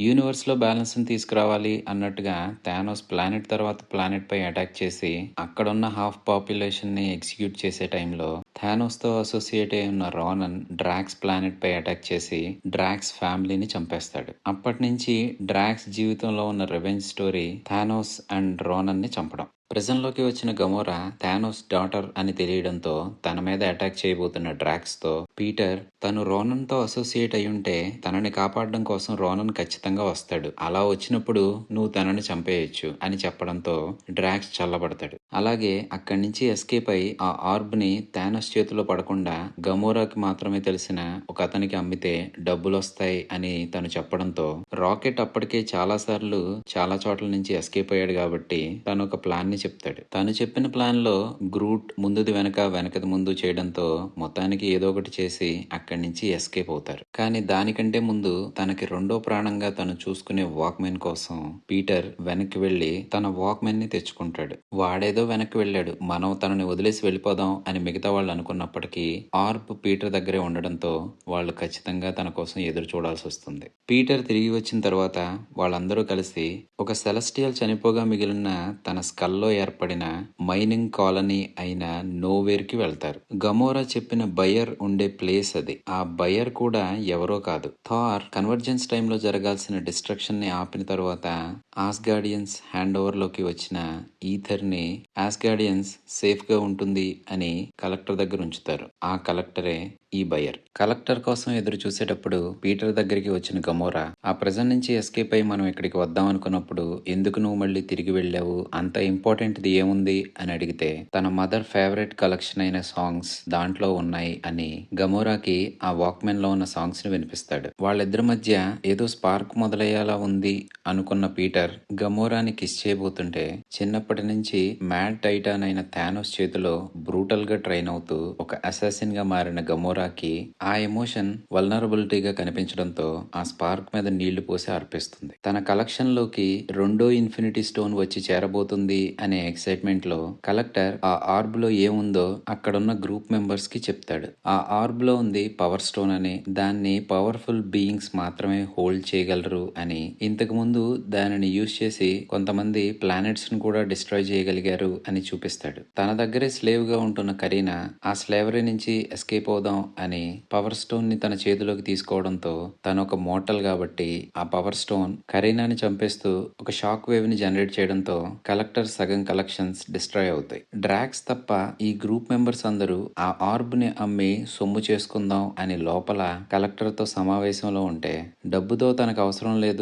యూనివర్స్‌లో బ్యాలెన్స్‌ని తీసుకురావాలి అన్నట్టుగా Thanos planet తర్వాత ప్లానెట్‌పై అటాక్ చేసి, అక్కడున్న హాఫ్ పాపులేషన్‌ని ఎగ్జిక్యూట్ చేసే టైంలో, థానోస్‌తో అసోసియేట్ అయి ఉన్న రానన్ డ్రాక్స్ ప్లానెట్‌పై అటాక్ చేసి, డ్రాక్స్ ఫ్యామిలీని చంపేస్తాడు. అప్పటినుంచి డ్రాక్స్ జీవితంలో ఉన్న రివెంజ్ స్టోరీ థానోస్ అండ్ రానన్‌ని చంపడం. ప్రిజన్‌లోకి వచ్చిన గమోరా థానోస్ డాటర్ అని తెలియడంతో తన మీద అటాక్ చేయబోతున్న డ్రాక్స్‌తో పీటర్ తను రోనన్‌తో అసోసియేట్ అయ్యుంటే తనని కాపాడడం కోసం రోనన్ ఖచ్చితంగా వస్తాడు. అలా వచ్చినప్పుడు నువ్వు తనని చంపేయొచ్చు అని చెప్పడంతో డ్రాక్స్ చల్లబడతాడు. అలాగే అక్కడి నుంచి ఎస్కేప్ అయి ఆ ఆర్బ్‌ని థానోస్ చేతిలో పడకుండా గమోరాకి మాత్రమే తెలిసిన ఒక అతనికి అమ్మితే డబ్బులొస్తాయి అని తను చెప్పడంతో రాకెట్ అప్పటికే చాలా సార్లు చాలా చోట్ల నుంచి ఎస్కేప్ అయ్యాడు కాబట్టి తను ఒక ప్లాన్ ని చెప్తాడు. తను చెప్పిన ప్లాన్ లో గ్రూట్ ముందుది వెనక వెనకది ముందు చేయడంతో మొత్తానికి ఏదో ఒకటి చేసి అక్కడి నుంచి ఎస్కేప్ అవుతారు. కానీ దానికంటే ముందు తనకి రెండో ప్రాణంగా తను చూసుకునే వాక్మెన్ కోసం పీటర్ వెనక్కి వెళ్లి తన వాక్మెన్ ని తెచ్చుకుంటాడు. వాడేదో వెనక్కి వెళ్ళాడు, మనం తనని వదిలేసి వెళ్ళిపోదాం అని మిగతా వాళ్ళు అనుకున్నప్పటికీ ఆర్బ్ పీటర్ దగ్గరే ఉండడంతో వాళ్ళు ఖచ్చితంగా తన కోసం ఎదురు చూడాల్సి వస్తుంది. పీటర్ తిరిగి వచ్చిన తర్వాత వాళ్ళందరూ కలిసి ఒక సెలస్టియల్ చనిపోగా మిగిలిన తన స్కల్లో ఏర్పడిన మైనింగ్ కాలనీ అయిన నోవేర్ కి వెళ్తారు. గమోరా చెప్పిన బయర్ ఉండే ప్లేస్ అది. ఆ బయర్ కూడా ఎవరో కాదు, థార్ కన్వర్జెన్స్ టైంలో జరగాల్సిన డిస్ట్రక్షన్ ని ఆపిన తర్వాత ఆస్గార్డియన్స్ హ్యాండ్ ఓవర్ లోకి వచ్చిన ఈథర్ ని ఆస్గార్డియన్స్ సేఫ్ గా ఉంటుంది అని కలెక్టర్ దగ్గర ఉంచుతారు. ఆ కలెక్టరే ఈ బయర్. కలెక్టర్ కోసం ఎదురు చూసేటప్పుడు పీటర్ దగ్గరికి వచ్చిన గమోరా ఆ ప్రెజెంట్ నుంచి ఎస్కేప్ అయి మనం ఇక్కడికి వద్దాం అనుకున్నప్పుడు ఎందుకు నువ్వు మళ్ళీ తిరిగి వెళ్ళావు, అంత ఇంపార్టెంట్ది ఏముంది అని అడిగితే తన మదర్ ఫేవరెట్ కలెక్షన్ అయిన సాంగ్స్ దాంట్లో ఉన్నాయి అని గమోరాకి ఆ వాక్మెన్ లో ఉన్న సాంగ్స్ ని వినిపిస్తాడు. వాళ్ళిద్దరి మధ్య ఏదో స్పార్క్ మొదలయ్యేలా ఉంది అనుకున్న పీటర్ గమోరాని కిస్ చేయబోతుంటే చిన్నప్పటి నుంచి మ్యాడ్ టైటాన్ అయిన థానోస్ చేతిలో బ్రూటల్ గా ట్రైన్ అవుతూ ఒక అసాసిన్ గా మారిన గమోరాకి ఆ ఎమోషన్ వల్నరబిలిటీగా కనిపించడంతో ఆ స్పార్క్ మీద నీళ్లు పోసి అర్పిస్తుంది. తన కలెక్షన్ లోకి రెండో ఇన్ఫినిటీ స్టోన్ వచ్చి చేరబోతుంది అనే ఎక్సైట్మెంట్ లో కలెక్టర్ ఆ ఆర్బ్ లో ఏముందో అక్కడున్న గ్రూప్ మెంబర్స్ కి చెప్తాడు. ఆ ఆర్బ్ లో ఉంది పవర్ స్టోన్ అని, దాన్ని పవర్ఫుల్ బీయింగ్స్ మాత్రమే హోల్డ్ చేయగలరు అని, ఇంతకు ముందు దానిని యూజ్ చేసి కొంతమంది ప్లానెట్స్ ను కూడా డిస్ట్రాయ్ చేయగలిగారు అని చూపిస్తాడు. తన దగ్గరే స్లేవ్ గా ఉంటున్న కరీనా ఆ స్లేవరీ నుంచి ఎస్కేప్ అవుదాం అని పవర్ స్టోన్ ని తన చేతిలోకి తీసుకోవడంతో తను ఒక మోర్టల్ కాబట్టి ఆ పవర్ స్టోన్ కరీనాని చంపేస్తూ ఒక షాక్ వేవ్ ని జనరేట్ చేయడంతో కలెక్టర్ సగం కలెక్షన్స్ డిస్ట్రాయ్ అవుతాయి. డ్రాక్స్ తప్ప ఈ గ్రూప్ మెంబర్స్ అందరూ ఆ ఆర్బ్ ని అమ్మి సొమ్ము చేసుకుందాం అని లోపల కలెక్టర్ తో సమావేశంలో ఉంటే డబ్బుతో తనకు అవసరం లేదు